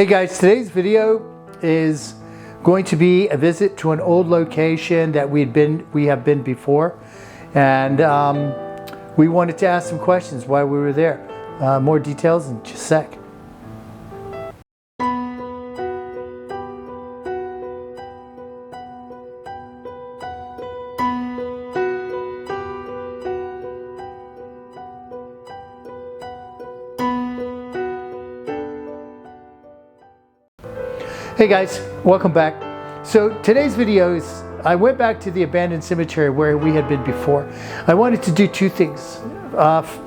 Hey guys, today's video is going to be a visit to an old location that we have been before, and we wanted to ask some questions while we were there. More details in just a sec. Hey guys, welcome back. So today's video is, I went back to the abandoned cemetery where we had been before. I wanted to do two things.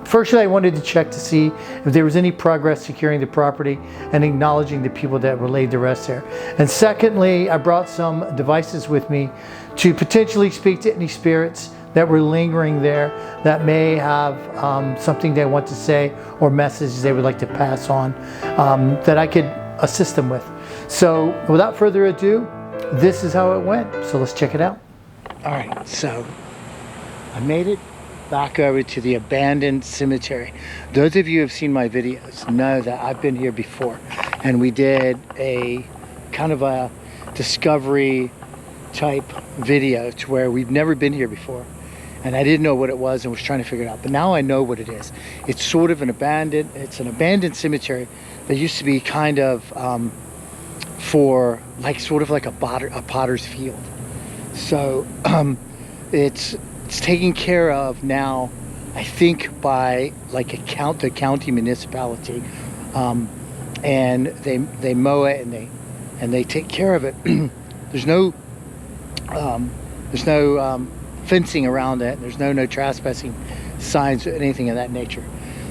Firstly, I wanted to check to see if there was any progress securing the property and acknowledging the people that were laid to rest there. And secondly, I brought some devices with me to potentially speak to any spirits that were lingering there that may have something they want to say or messages they would like to pass on that I could assist them with. So without further ado, this is how it went. So let's check it out. All right, so I made it back over to the abandoned cemetery. Those of you who have seen my videos know that I've been here before, and we did a kind of a discovery type video to where we've never been here before, and I didn't know what it was and was trying to figure it out. But now I know what it is. It's sort of an abandoned cemetery that used to be kind of for like sort of like a potter's field. So it's taken care of now, I think, by like the county municipality, and they mow it and they take care of it. There's no fencing around it. There's no trespassing signs or anything of that nature.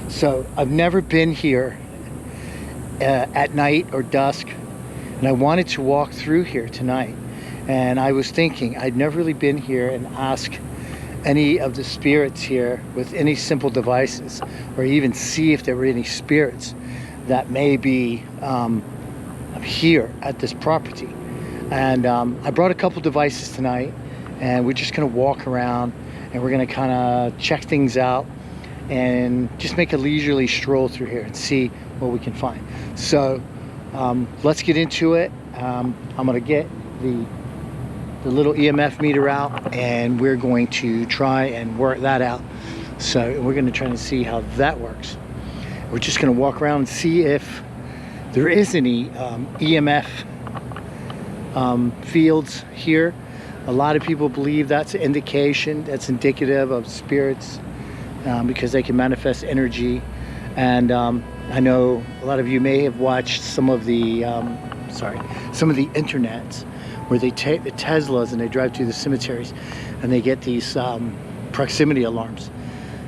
So I've never been here at night or dusk, and I wanted to walk through here tonight. And I was thinking I'd never really been here and ask any of the spirits here with any simple devices, or even see if there were any spirits that may be here at this property. And I brought a couple devices tonight, and we're just going to walk around and we're going to kind of check things out and just make a leisurely stroll through here and see what we can find. So let's get into it. I'm going to get the little EMF meter out, and we're going to try and work that out. So we're going to try and see how that works. We're just going to walk around and see if there is any EMF fields here. A lot of people believe that's an indication, that's indicative of spirits, because they can manifest energy. And I know a lot of you may have watched some of the internets where they take the Teslas and they drive through the cemeteries and they get these proximity alarms.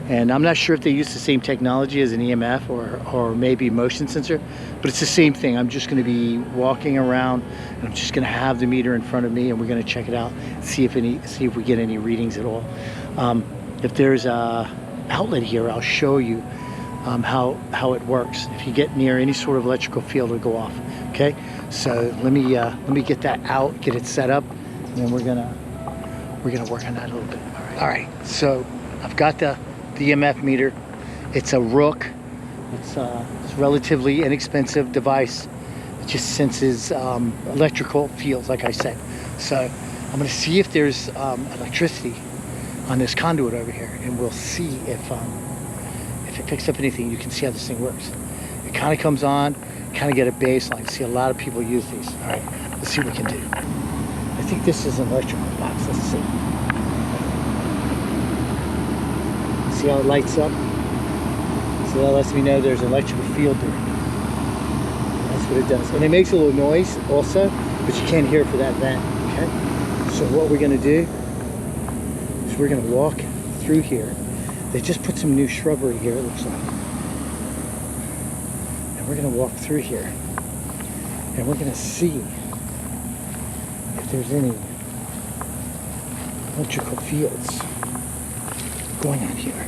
And I'm not sure if they use the same technology as an EMF or maybe motion sensor, but it's the same thing. I'm just going to be walking around, and I'm just going to have the meter in front of me, and we're going to check it out, see if we get any readings at all. If there's a outlet here, I'll show you how it works. If you get near any sort of electrical field, it'll go off. Okay, so let me get that out, get it set up, and then we're gonna work on that a little bit. All right. So I've got the EMF meter. It's a Rook. It's a relatively inexpensive device. It just senses electrical fields, like I said. So I'm going to see if there's electricity on this conduit over here, and we'll see if it picks up anything. You can see how this thing works. It kind of comes on, kind of get a baseline. See, a lot of people use these. All right, let's see what we can do. I think this is an electrical box. Let's see. See how it lights up? So that lets me know there's an electrical field there. That's what it does. And it makes a little noise also, but you can't hear it for that vent. Okay? So what we're going to do is we're going to walk through here. They just put some new shrubbery here, it looks like. And we're going to walk through here. And we're going to see if there's any electrical fields going on here.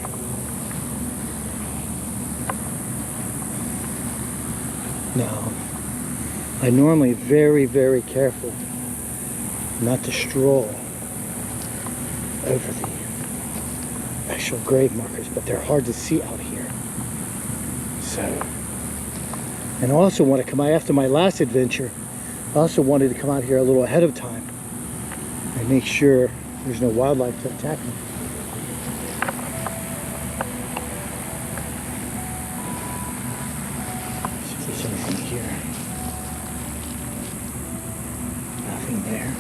Now, I'm normally very, very careful not to stroll over the actual grave markers, but they're hard to see out here. So And I also want to come out after my last adventure. I also wanted to come out here a little ahead of time and make sure there's no wildlife to attack me. See if there's anything here. Nothing there.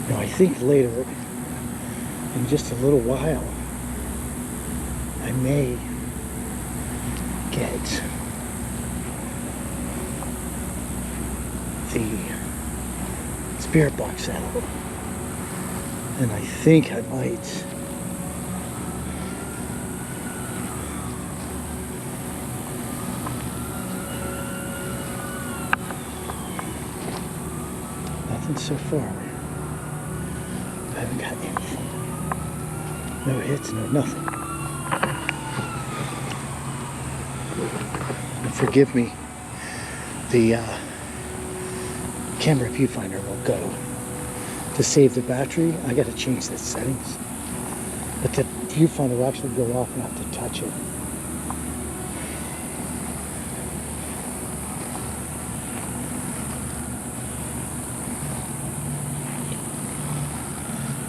Now I think later, in just a little while, I may get the spirit box out. And I think I might nothing so far. I haven't got anything. No hits, no nothing. And forgive me, the camera viewfinder will go. To save the battery, I gotta change the settings. But the viewfinder will actually go off and I have to touch it.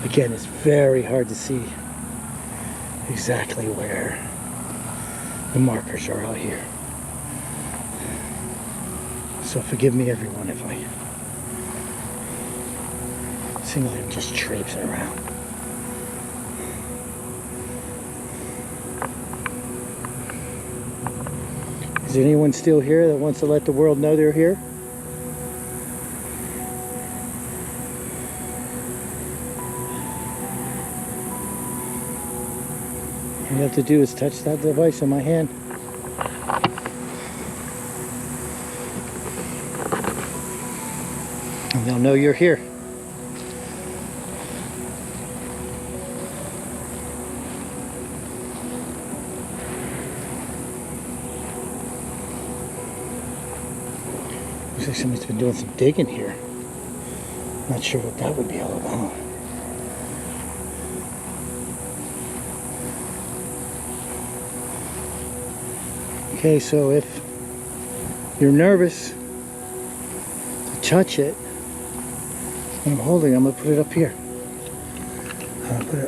Again, it's very hard to see exactly where the markers are out here. So forgive me everyone if I seem like I'm just traipsing around. Is anyone still here that wants to let the world know they're here? All you have to do is touch that device in my hand. And they'll know you're here. Looks like somebody's been doing some digging here. Not sure what that would be all about. Okay, so if you're nervous to touch it, what I'm holding, I'm gonna put it up here.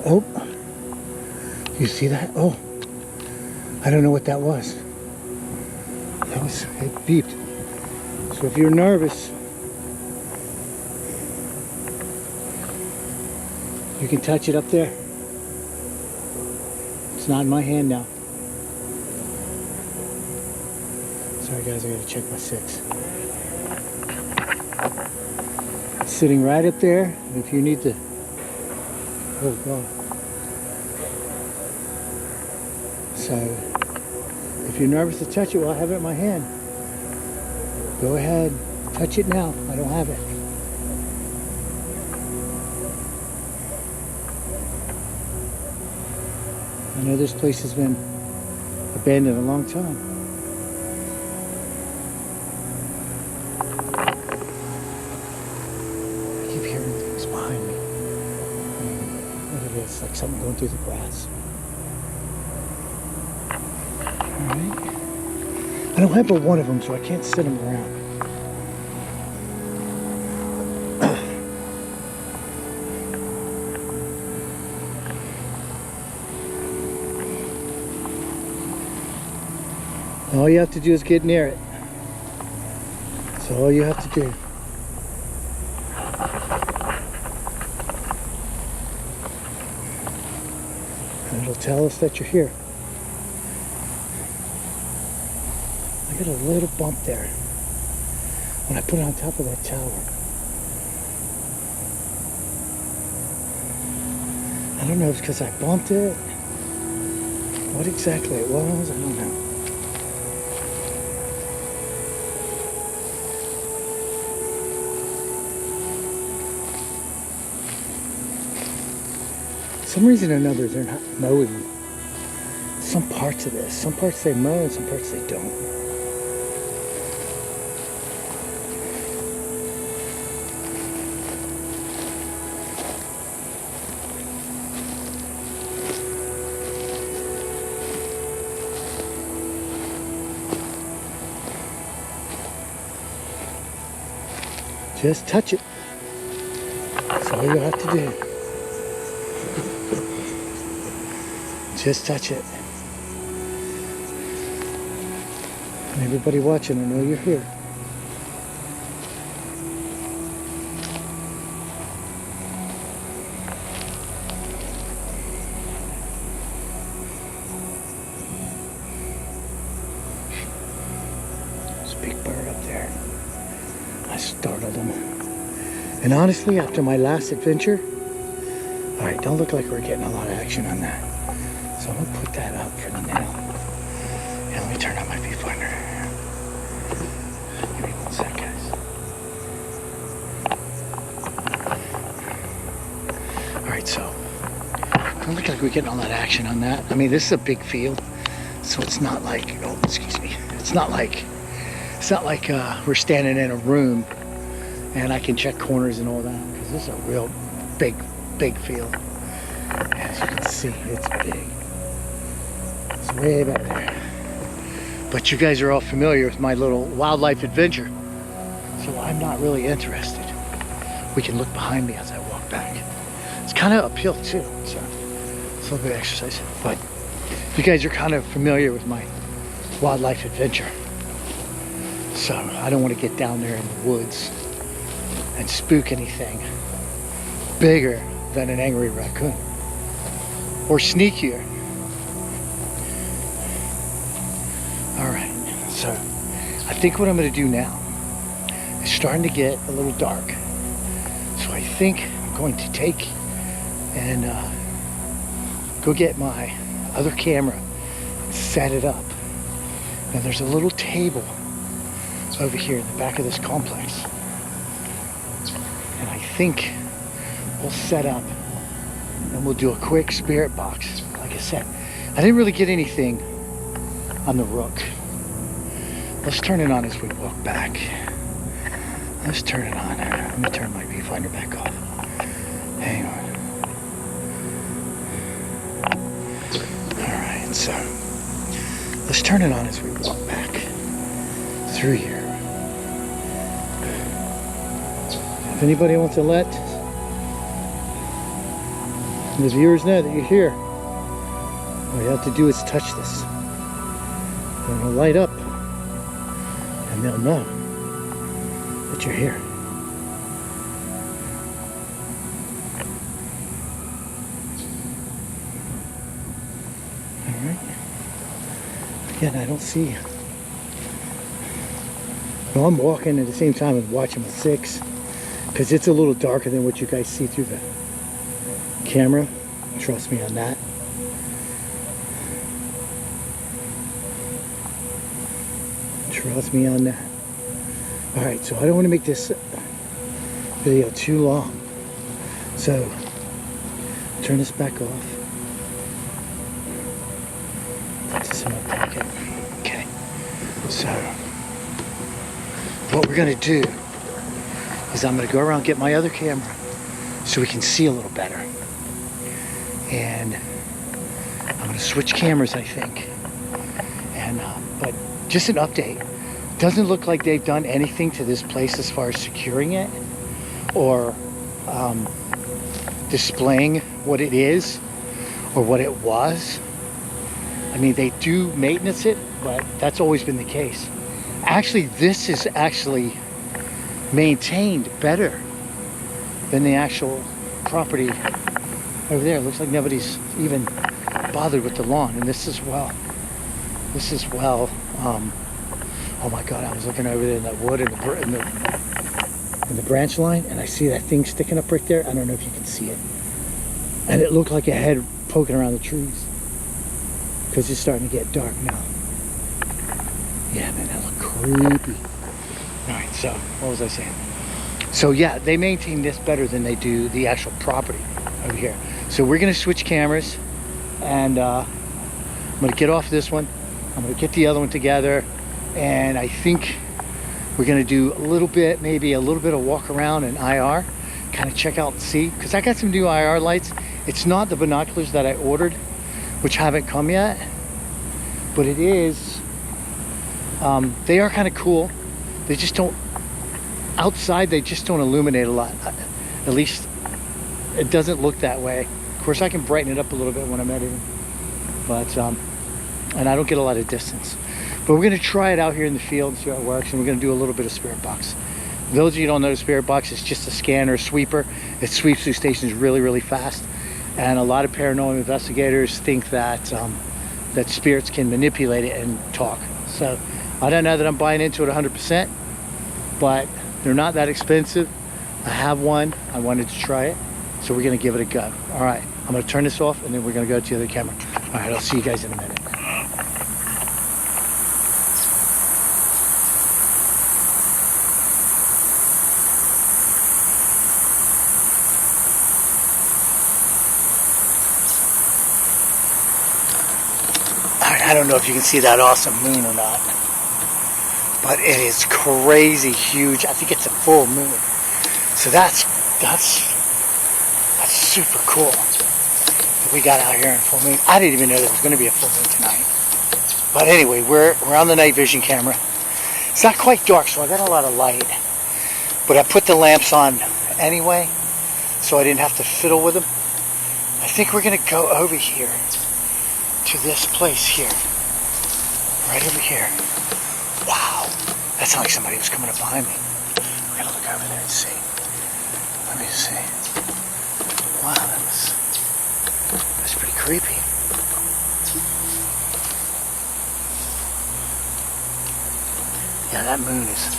Oh, you see that? Oh, I don't know what that was. It beeped. So if you're nervous, you can touch it up there. It's not in my hand now. Sorry guys, I gotta check my 6. It's sitting right up there. If you need to, oh God. So, if you're nervous to touch it while I have it in my hand, go ahead, touch it now. I don't have it. I know this place has been abandoned a long time. I keep hearing things behind me. What it is, like something going through the grass. Alright. I don't have but one of them, so I can't sit them around. All you have to do is get near it. That's all you have to do. And it'll tell us that you're here. I got a little bump there when I put it on top of that tower. I don't know if it's because I bumped it. What exactly it was, I don't know. For some reason or another, they're not mowing some parts of this. Some parts they mow, some parts they don't. Just touch it. That's all you have to do. Just touch it. And everybody watching, I know you're here. There's a big bird up there. I startled him. And honestly, after my last adventure, all right, don't look like we're getting a lot of action on that. So I'm gonna put that up for the now. And let me turn on my viewfinder. Give me 1 sec, guys. All right, so don't look like we're getting all that action on that. I mean, this is a big field, so it's not like, oh, excuse me. It's not like we're standing in a room and I can check corners and all that, because this is a real big field. As you can see, it's big. It's way back there. But you guys are all familiar with my little wildlife adventure, so I'm not really interested. We can look behind me as I walk back. It's kind of uphill too, so it's a little bit of exercise. But you guys are kind of familiar with my wildlife adventure. So I don't want to get down there in the woods and spook anything bigger than an angry raccoon, or sneakier. All right, so I think what I'm going to do now is starting to get a little dark. So I think I'm going to take and go get my other camera and set it up. Now there's a little table over here in the back of this complex, and I think we'll set up and we'll do a quick spirit box. Like I said, I didn't really get anything on the rook. Let's turn it on as we walk back. Let's turn it on. Let me turn my viewfinder back off. Hang on. Alright, so let's turn it on as we walk back through here. If anybody wants to let the viewers know that you're here, all you have to do is touch this. And it'll light up, and they'll know that you're here. All right. Again, I don't see. Well, I'm walking at the same time as watching my 6, because it's a little darker than what you guys see through the camera. Trust me on that. Trust me on that. Alright, so I don't want to make this video too long. So, turn this back off. Put this in my pocket. Okay. So, what we're going to do is I'm going to go around and get my other camera so we can see a little better. And I'm going to switch cameras, I think. And but just an update. Doesn't look like they've done anything to this place as far as securing it or displaying what it is or what it was. I mean, they do maintenance it, but that's always been the case. Actually, this is actually maintained better than the actual property over there. It looks like nobody's even bothered with the lawn, and this is well, oh my God, I was looking over there in that wood in the branch line, and I see that thing sticking up right there. I don't know if you can see it. And it looked like a head poking around the trees, because it's starting to get dark now. Yeah, man, that looked creepy. All right, so what was I saying? So yeah, they maintain this better than they do the actual property over here. So we're gonna switch cameras, and I'm going to get off this one. I'm going to get the other one together. And I think we're going to do a little bit, maybe a little bit of walk around in IR. Kind of check out and see. Because I got some new IR lights. It's not the binoculars that I ordered, which haven't come yet. But it is. They are kind of cool. They just don't, outside they just don't illuminate a lot. At least it doesn't look that way. Of course I can brighten it up a little bit when I'm editing. But, and I don't get a lot of distance. But we're gonna try it out here in the field and see how it works, and we're gonna do a little bit of Spirit Box. Those of you who don't know the Spirit Box, it's just a scanner sweeper. It sweeps through stations really, really fast. And a lot of paranormal investigators think that that spirits can manipulate it and talk. So I don't know that I'm buying into it 100%, but they're not that expensive. I have one. I wanted to try it, so we're gonna give it a go. All right, I'm gonna turn this off, and then we're gonna go to the other camera. All right, I'll see you guys in a minute. I don't know if you can see that awesome moon or not, but it is crazy huge. I think it's a full moon, so that's super cool that we got out here in full moon. I didn't even know there was going to be a full moon tonight. But anyway, we're on the night vision camera. It's not quite dark, so I got a lot of light, but I put the lamps on anyway, so I didn't have to fiddle with them. I think we're going to go over here to this place here, right over here. Wow, that sounds like somebody was coming up behind me. We're gonna look over there and see. Let me see. Wow, that's pretty creepy. Yeah, that moon is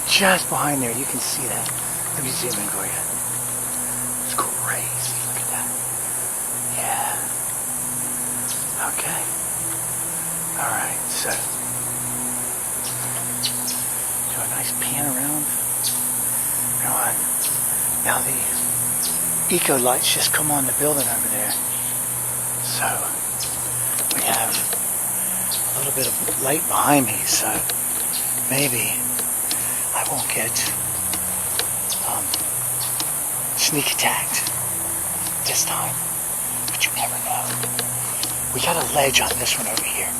just behind there. You can see that. Let me zoom in for you. It's crazy. Look at that. Yeah. Okay. Alright, so do a nice pan around. Now the eco lights just come on the building over there. So we have a little bit of light behind me, so maybe I won't get sneak attacked this time. But you never know. We got a ledge on this one over here.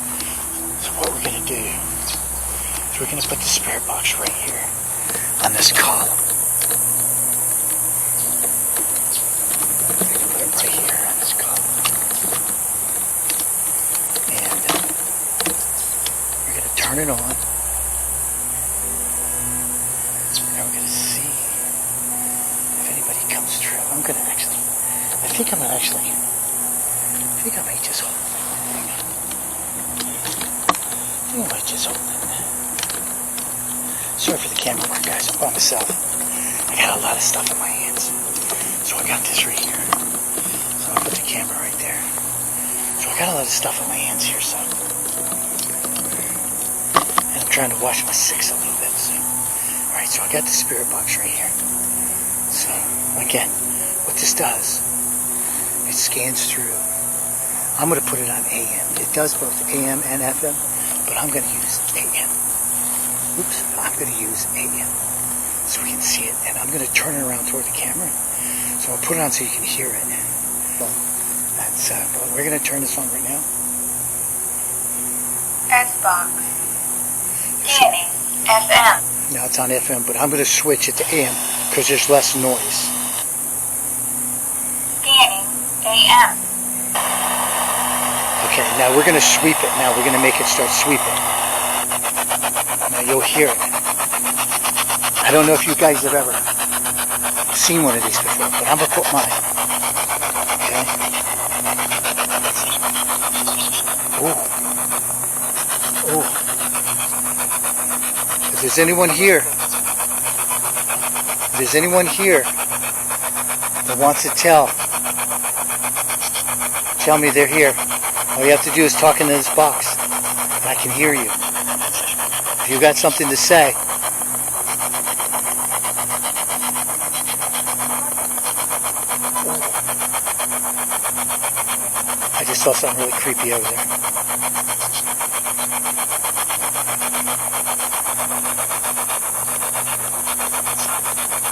So what we're going to do is we're going to put the Spirit Box right here on this column. We're going to put it right here on this column. And we're going to turn it on. And we're going to see if anybody comes through. I think I may just hold it. I might just hold it. Sorry for the camera work, guys. I'm by myself. I got a lot of stuff in my hands. So I got this right here. So I'll put the camera right there. So I got a lot of stuff in my hands here, so. And I'm trying to wash my six a little bit, so. Alright, so I got the Spirit Box right here. So, again, what this does, it scans through. I'm going to put it on AM. It does both AM and FM, but I'm going to use AM. Oops, I'm going to use AM so we can see it, and I'm going to turn it around toward the camera. So I'll put it on so you can hear it. That's but we're going to turn this on right now. S-Box. Scanning. FM. Now it's on FM, but I'm going to switch it to AM because there's less noise. Scanning. AM. Okay, now we're going to sweep it. Now we're going to make it start sweeping. Now you'll hear it. I don't know if you guys have ever seen one of these before, but I'm going to put mine. Okay? Oh. Oh. If there's anyone here that wants to tell me they're here, all you have to do is talk into this box, and I can hear you. If you got something to say, I just saw something really creepy over there.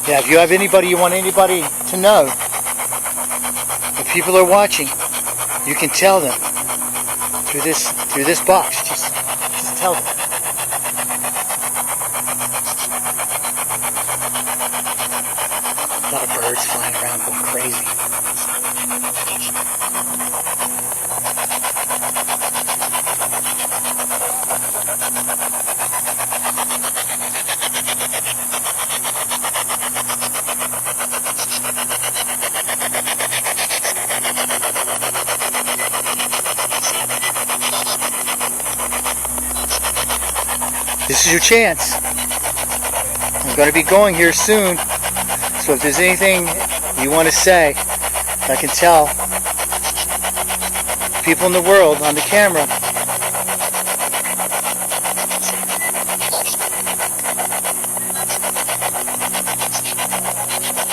Yeah, if you have anybody, you want anybody to know, if people are watching, you can tell them through this box. Just tell them. A lot of birds flying around going crazy. This is your chance. I'm going to be going here soon, so if there's anything you want to say, I can tell people in the world on the camera.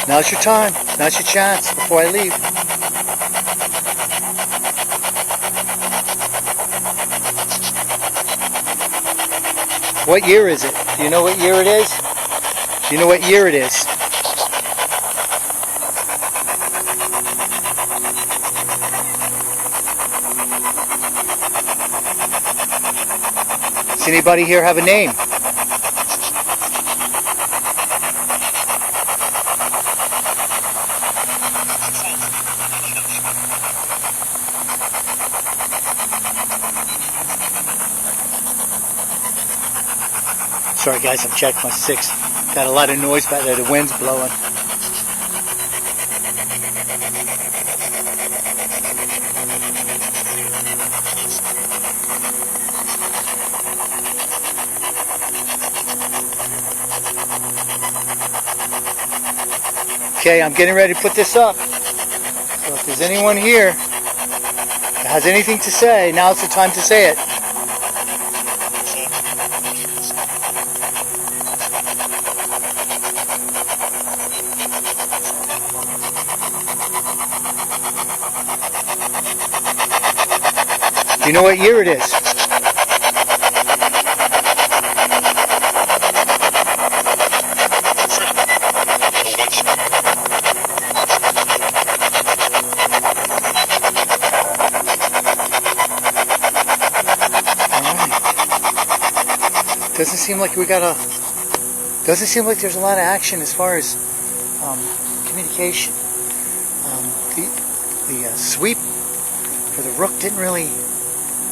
Now's your time. Now's your chance before I leave. What year is it? Do you know what year it is? Do you know what year it is? Does anybody here have a name? Sorry guys, I'm checking my 6. Got a lot of noise back there, the wind's blowing. Okay, I'm getting ready to put this up. So if there's anyone here that has anything to say, now's the time to say it. Do you know what year it is? Doesn't seem like doesn't seem like there's a lot of action as far as communication. The sweep for the rook didn't really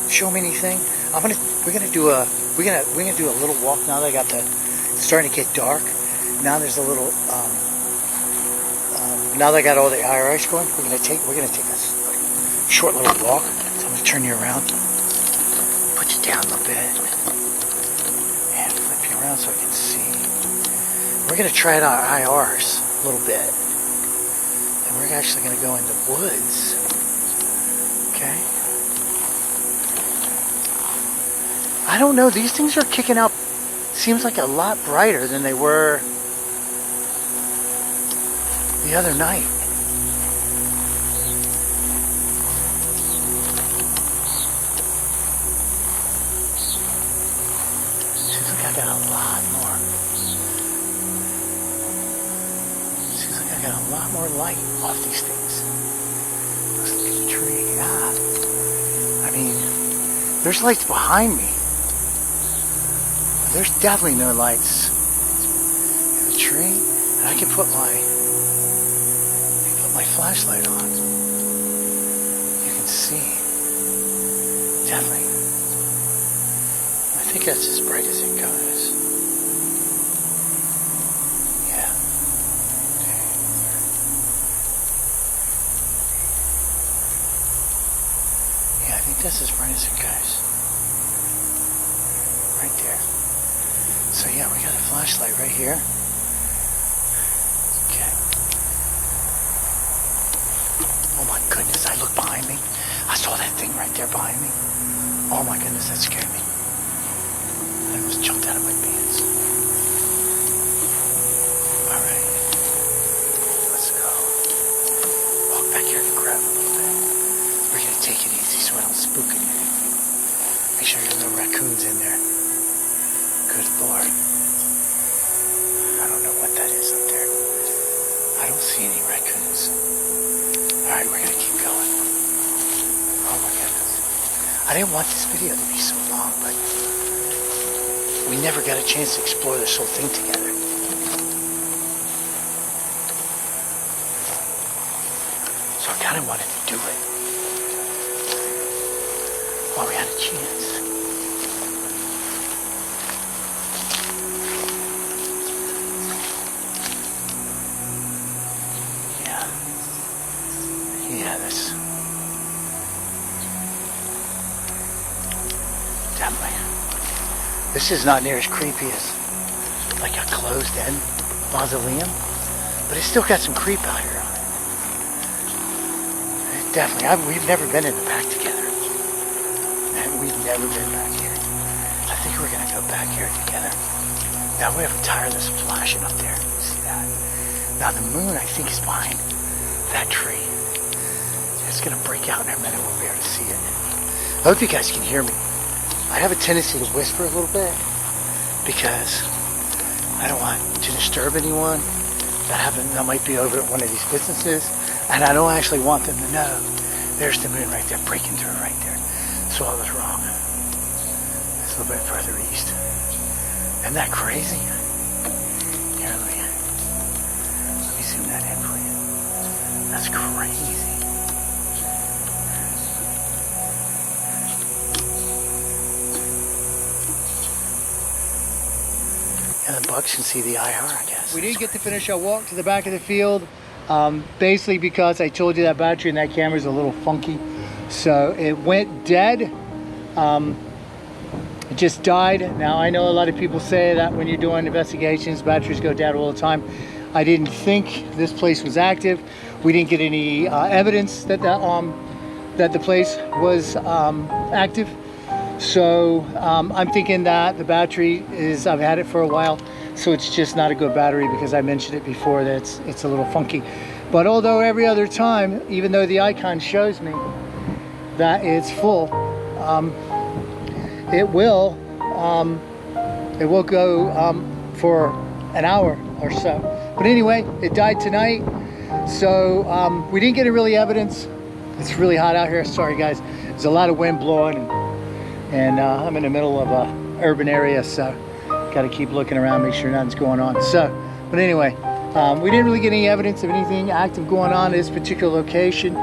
show me anything. We're gonna do a little walk now that it's starting to get dark. Now there's a little now that I got all the IRS going, we're gonna take a short little walk. So I'm gonna turn you around, put you down a little bit, and flip you around so I can see. We're gonna try it on IRs a little bit, and we're actually gonna go into woods. Okay. I don't know, these things are kicking out, seems like a lot brighter than they were the other night. Seems like I got a lot more. Seems like I got a lot more light off these things. Let's look at the tree. Yeah. I mean, there's lights behind me. There's definitely no lights in the tree, and I can put my flashlight on. You can see, definitely. I think that's as bright as it goes. Yeah. Okay. Yeah, I think that's as bright as it goes. Right there. So yeah, we got a flashlight right here. Okay. Oh my goodness, I looked behind me. I saw that thing right there behind me. Oh my goodness, that scared me. I almost jumped out of my pants. Alright. Let's go. Walk back here to grab a little bit. We're gonna take it easy. so I don't spook anything. Make sure there's no raccoons in there. Good Lord. I don't know what that is up there. I don't see any raccoons. Alright, we're gonna keep going. Oh my goodness. I didn't want this video to be so long, but we never got a chance to explore this whole thing together. So I kind of wanted to do it while we had a chance. Yeah, this definitely. This is not near as creepy as like a closed-end mausoleum, but it's still got some creep out here on it. Definitely, we've never been in the back together. We've never been back here. I think we're gonna go back here together. Now we have a tire that's flashing up there. See that? Now the moon, I think, is behind that tree. It's gonna break out in a minute. We'll be able to see it. I hope you guys can hear me. I have a tendency to whisper a little bit because I don't want to disturb anyone that might be over at one of these businesses, and I don't actually want them to know there's the moon right there breaking through right there. So I was wrong. It's a little bit further east. Isn't that crazy? Here, let me zoom that in for you. That's crazy. And the bugs can see the IR, I guess. We didn't get to finish our walk to the back of the field, basically because I told you that battery in that camera is a little funky. So it went dead. It just died. Now I know a lot of people say that when you're doing investigations, batteries go dead all the time. I didn't think this place was active. We didn't get any evidence that the place was active. So I'm thinking that the battery is, I've had it for a while, so it's just not a good battery because I mentioned it before that it's a little funky. But although every other time, even though the icon shows me that it's full, it will go for an hour or so. But anyway, it died tonight, so we didn't get really evidence. It's really hot out here. Sorry guys, there's a lot of wind blowing, and I'm in the middle of a urban area, so got to keep looking around, make sure nothing's going on. So, but anyway, we didn't really get any evidence of anything active going on in this particular location.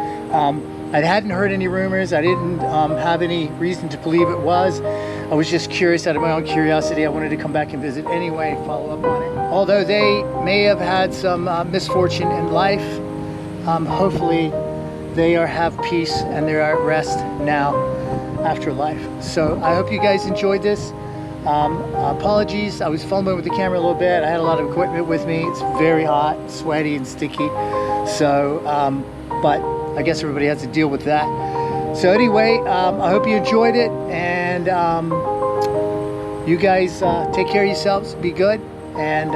I hadn't heard any rumors. I didn't have any reason to believe it was. I was just curious out of my own curiosity. I wanted to come back and visit anyway and follow up on it. Although they may have had some misfortune in life, hopefully they have peace and they're at rest now after life. So I hope you guys enjoyed this. Apologies, I was fumbling with the camera a little bit. I had a lot of equipment with me. It's very hot, sweaty, and sticky. So, but I guess everybody has to deal with that. So anyway, I hope you enjoyed it, and you guys take care of yourselves, be good, and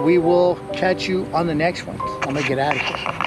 we will catch you on the next one. I'm gonna get out of here.